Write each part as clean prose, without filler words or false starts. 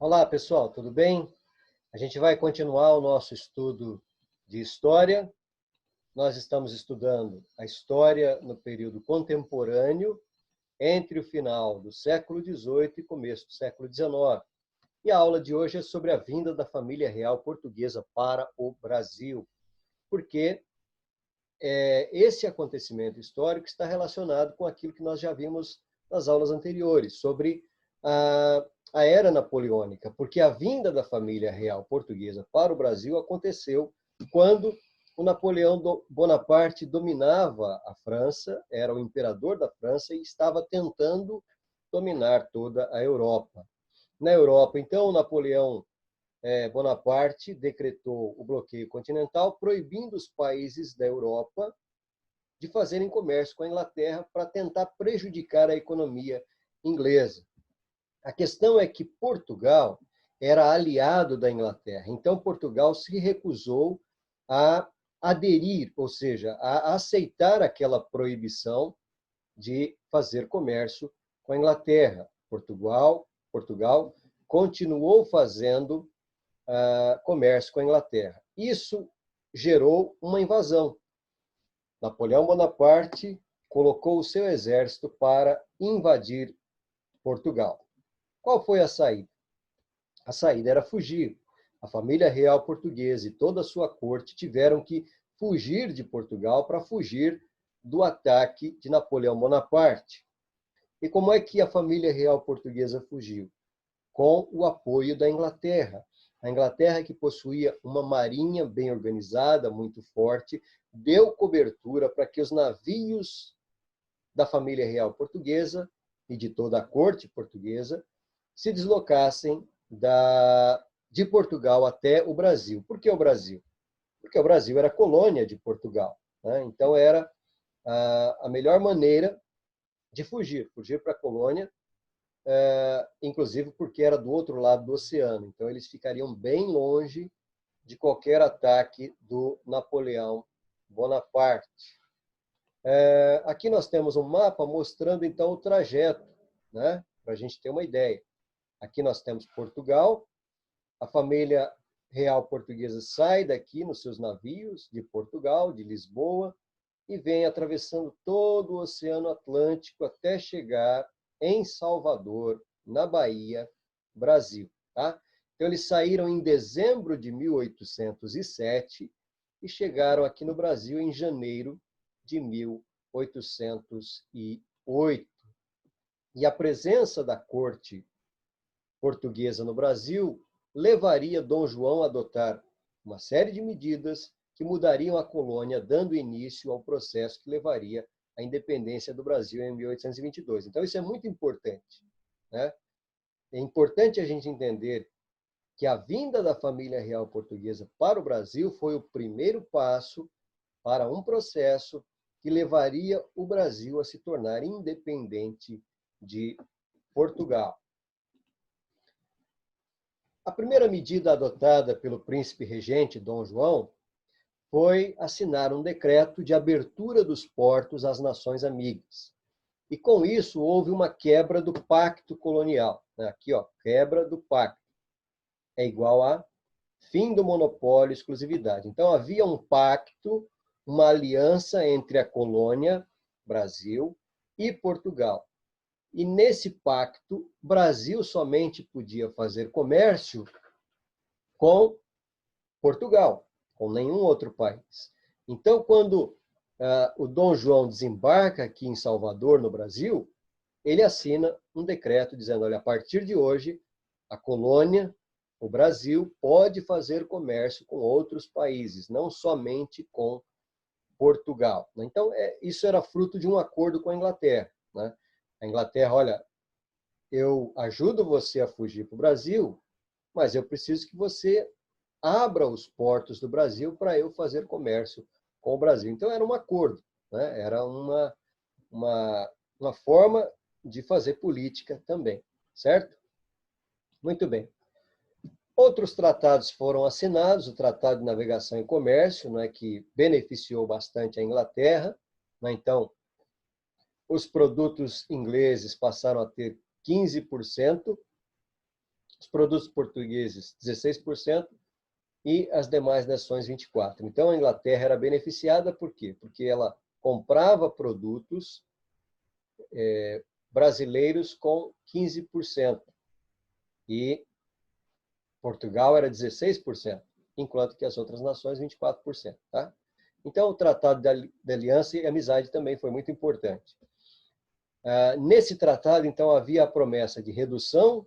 Olá, pessoal, tudo bem? A gente vai continuar o nosso estudo de história. Nós estamos estudando a história no período contemporâneo, entre o final do século XVIII e começo do século XIX. E a aula de hoje é sobre a vinda da família real portuguesa para o Brasil, porque esse acontecimento histórico está relacionado com aquilo que nós já vimos nas aulas anteriores, sobre a era napoleônica, porque a vinda da família real portuguesa para o Brasil aconteceu quando o Napoleão Bonaparte dominava a França, era o imperador da França e estava tentando dominar toda a Europa. Na Europa, então, o Napoleão Bonaparte decretou o bloqueio continental, proibindo os países da Europa de fazerem comércio com a Inglaterra para tentar prejudicar a economia inglesa. A questão é que Portugal era aliado da Inglaterra, então Portugal se recusou a aderir, ou seja, a aceitar aquela proibição de fazer comércio com a Inglaterra. Portugal continuou fazendo comércio com a Inglaterra. Isso gerou uma invasão. Napoleão Bonaparte colocou o seu exército para invadir Portugal. Qual foi a saída? A saída era fugir. A família real portuguesa e toda a sua corte tiveram que fugir de Portugal para fugir do ataque de Napoleão Bonaparte. E como é que a família real portuguesa fugiu? Com o apoio da Inglaterra. A Inglaterra, que possuía uma marinha bem organizada, muito forte, deu cobertura para que os navios da família real portuguesa e de toda a corte portuguesa se deslocassem de Portugal até o Brasil. Por que o Brasil? Porque o Brasil era colônia de Portugal, né? Então era a melhor maneira de fugir para a colônia, inclusive porque era do outro lado do oceano. Então eles ficariam bem longe de qualquer ataque do Napoleão Bonaparte. Aqui nós temos um mapa mostrando então o trajeto, né? Para a gente ter uma ideia. Aqui nós temos Portugal, a família real portuguesa sai daqui nos seus navios de Portugal, de Lisboa, e vem atravessando todo o Oceano Atlântico até chegar em Salvador, na Bahia, Brasil. Tá? Então, eles saíram em dezembro de 1807 e chegaram aqui no Brasil em janeiro de 1808. E a presença da corte portuguesa no Brasil levaria Dom João a adotar uma série de medidas que mudariam a colônia, dando início ao processo que levaria à independência do Brasil em 1822. Então, isso é muito importante, né? É importante a gente entender que a vinda da família real portuguesa para o Brasil foi o primeiro passo para um processo que levaria o Brasil a se tornar independente de Portugal. A primeira medida adotada pelo príncipe regente Dom João foi assinar um decreto de abertura dos portos às nações amigas. E com isso houve uma quebra do pacto colonial. Aqui, ó, quebra do pacto. É igual a fim do monopólio e exclusividade. Então havia um pacto, uma aliança entre a colônia, Brasil, e Portugal. E nesse pacto, Brasil somente podia fazer comércio com Portugal, com nenhum outro país. Então, quando o Dom João desembarca aqui em Salvador, no Brasil, ele assina um decreto dizendo, olha, a partir de hoje, a colônia, o Brasil, pode fazer comércio com outros países, não somente com Portugal. Então, isso era fruto de um acordo com a Inglaterra, né? A Inglaterra, olha, eu ajudo você a fugir para o Brasil, mas eu preciso que você abra os portos do Brasil para eu fazer comércio com o Brasil. Então, era um acordo, né? Era uma forma de fazer política também, certo? Muito bem. Outros tratados foram assinados, o Tratado de Navegação e Comércio, né, que beneficiou bastante a Inglaterra, né? Então, os produtos ingleses passaram a ter 15% os produtos portugueses 16% e as demais nações 24%. Então, a Inglaterra era beneficiada por quê? Porque ela comprava produtos brasileiros com 15% e Portugal era 16%, enquanto que as outras nações 24%. Tá? Então, o Tratado de Aliança e Amizade também foi muito importante. Nesse tratado, então, havia a promessa de redução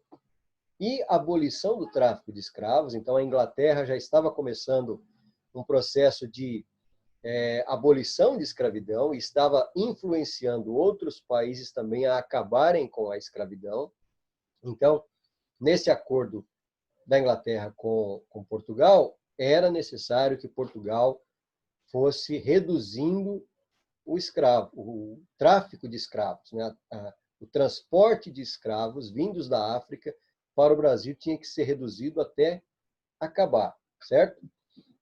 e abolição do tráfico de escravos. Então, a Inglaterra já estava começando um processo de abolição de escravidão e estava influenciando outros países também a acabarem com a escravidão. Então, nesse acordo da Inglaterra com Portugal, era necessário que Portugal fosse reduzindo o tráfico de escravos, né? O transporte de escravos vindos da África para o Brasil tinha que ser reduzido até acabar, certo?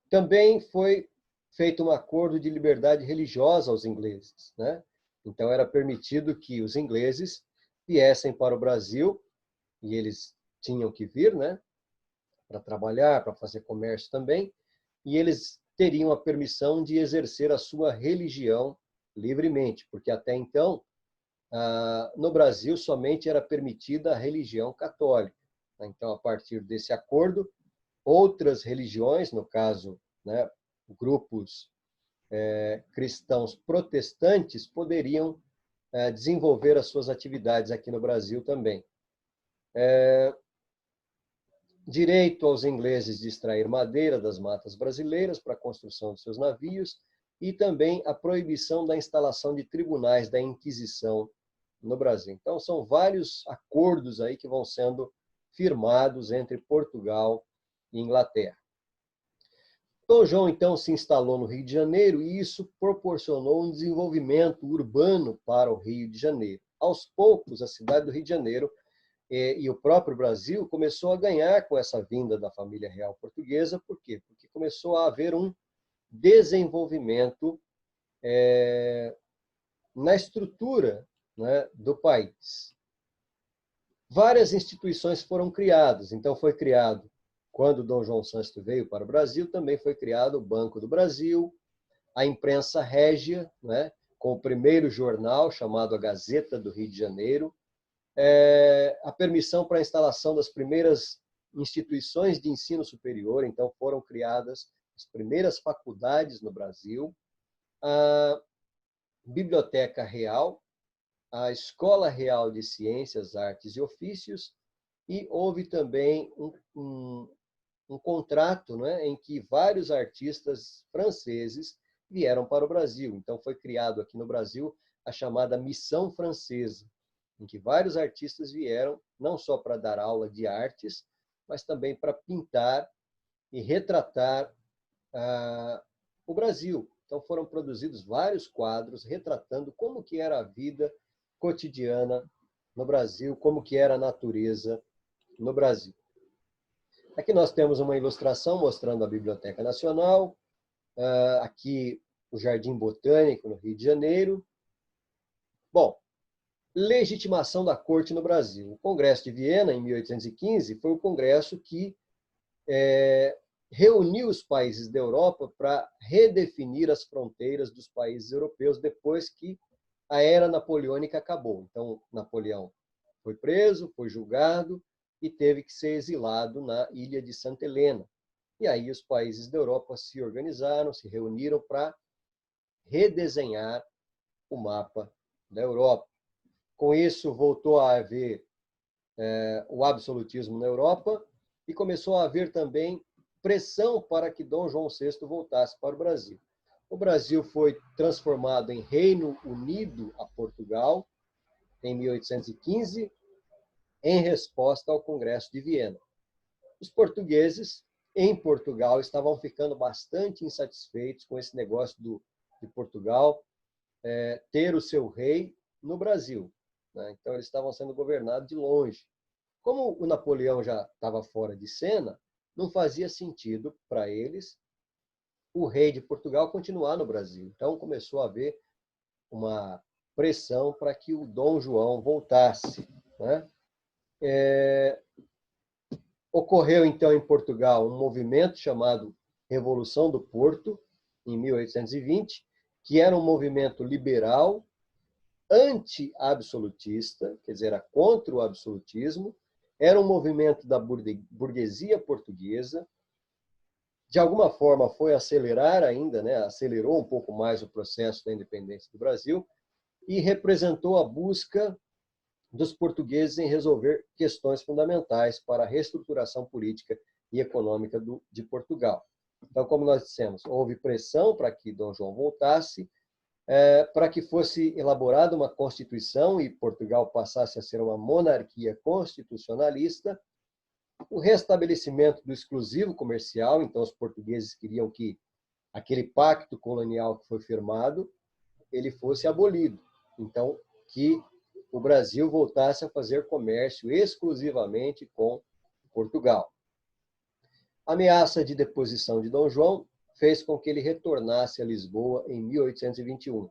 Também foi feito um acordo de liberdade religiosa aos ingleses, né? Então era permitido que os ingleses viessem para o Brasil, e eles tinham que vir, né? Para trabalhar, para fazer comércio também, e eles teriam a permissão de exercer a sua religião livremente, porque até então, no Brasil, somente era permitida a religião católica. Então, a partir desse acordo, outras religiões, no caso, né, grupos cristãos protestantes, poderiam desenvolver as suas atividades aqui no Brasil também. Direito aos ingleses de extrair madeira das matas brasileiras para a construção de seus navios e também a proibição da instalação de tribunais da Inquisição no Brasil. Então, são vários acordos aí que vão sendo firmados entre Portugal e Inglaterra. Dom João, então, se instalou no Rio de Janeiro e isso proporcionou um desenvolvimento urbano para o Rio de Janeiro. Aos poucos, a cidade do Rio de Janeiro e o próprio Brasil começou a ganhar com essa vinda da família real portuguesa. Por quê? Porque começou a haver um desenvolvimento na estrutura, né, do país. Várias instituições foram criadas. Então, foi criado, quando Dom João VI veio para o Brasil, também foi criado o Banco do Brasil, a imprensa régia, né, com o primeiro jornal, chamado A Gazeta do Rio de Janeiro, a permissão para a instalação das primeiras instituições de ensino superior. Então, foram criadas as primeiras faculdades no Brasil, a Biblioteca Real, a Escola Real de Ciências, Artes e Ofícios, e houve também um contrato, né, em que vários artistas franceses vieram para o Brasil. Então, foi criado aqui no Brasil a chamada Missão Francesa, em que vários artistas vieram, não só para dar aula de artes, mas também para pintar e retratar o Brasil. Então, foram produzidos vários quadros retratando como que era a vida cotidiana no Brasil, como que era a natureza no Brasil. Aqui nós temos uma ilustração mostrando a Biblioteca Nacional, aqui o Jardim Botânico, no Rio de Janeiro. Bom, legitimação da corte no Brasil. O Congresso de Viena, em 1815, foi o congresso que reuniu os países da Europa para redefinir as fronteiras dos países europeus depois que a era napoleônica acabou. Então, Napoleão foi preso, foi julgado e teve que ser exilado na ilha de Santa Helena. E aí os países da Europa se organizaram, se reuniram para redesenhar o mapa da Europa. Com isso, voltou a haver o absolutismo na Europa e começou a haver também pressão para que Dom João VI voltasse para o Brasil. O Brasil foi transformado em Reino Unido a Portugal em 1815, em resposta ao Congresso de Viena. Os portugueses em Portugal estavam ficando bastante insatisfeitos com esse negócio de Portugal ter o seu rei no Brasil, né? Então, eles estavam sendo governados de longe. Como o Napoleão já estava fora de cena, não fazia sentido para eles o rei de Portugal continuar no Brasil. Então, começou a haver uma pressão para que o Dom João voltasse, né? Ocorreu, então, em Portugal um movimento chamado Revolução do Porto, em 1820, que era um movimento liberal, anti-absolutista, quer dizer, era contra o absolutismo, era um movimento da burguesia portuguesa, de alguma forma foi acelerar ainda, né, acelerou um pouco mais o processo da independência do Brasil e representou a busca dos portugueses em resolver questões fundamentais para a reestruturação política e econômica de Portugal. Então, como nós dissemos, houve pressão para que Dom João voltasse, para que fosse elaborada uma Constituição e Portugal passasse a ser uma monarquia constitucionalista, o restabelecimento do exclusivo comercial, então os portugueses queriam que aquele pacto colonial que foi firmado, ele fosse abolido. Então, que o Brasil voltasse a fazer comércio exclusivamente com Portugal. A ameaça de deposição de Dom João fez com que ele retornasse a Lisboa em 1821.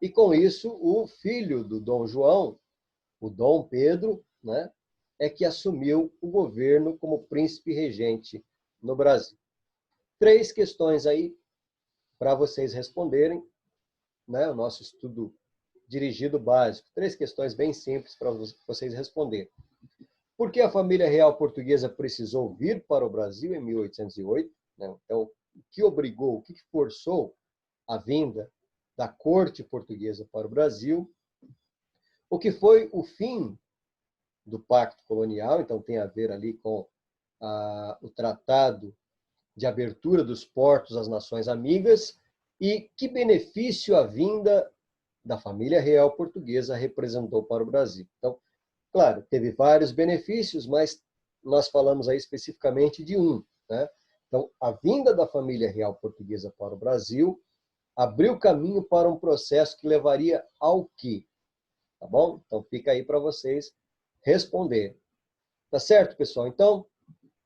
E, com isso, o filho do Dom João, o Dom Pedro, né, é que assumiu o governo como príncipe regente no Brasil. 3 questões aí para vocês responderem, né, o nosso estudo dirigido básico. 3 questões bem simples para vocês responderem. Por que a família real portuguesa precisou vir para o Brasil em 1808? Então, o que obrigou, o que forçou a vinda da corte portuguesa para o Brasil? O que foi o fim do pacto colonial? Então, tem a ver ali com o tratado de abertura dos portos às nações amigas e que benefício a vinda da família real portuguesa representou para o Brasil. Então, claro, teve vários benefícios, mas nós falamos aí especificamente de um, né? Então, a vinda da família real portuguesa para o Brasil abriu caminho para um processo que levaria ao quê? Tá bom? Então, fica aí para vocês responderem. Tá certo, pessoal? Então,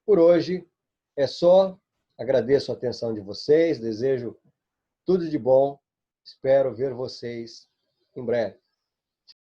por hoje é só. Agradeço a atenção de vocês, desejo tudo de bom. Espero ver vocês em breve.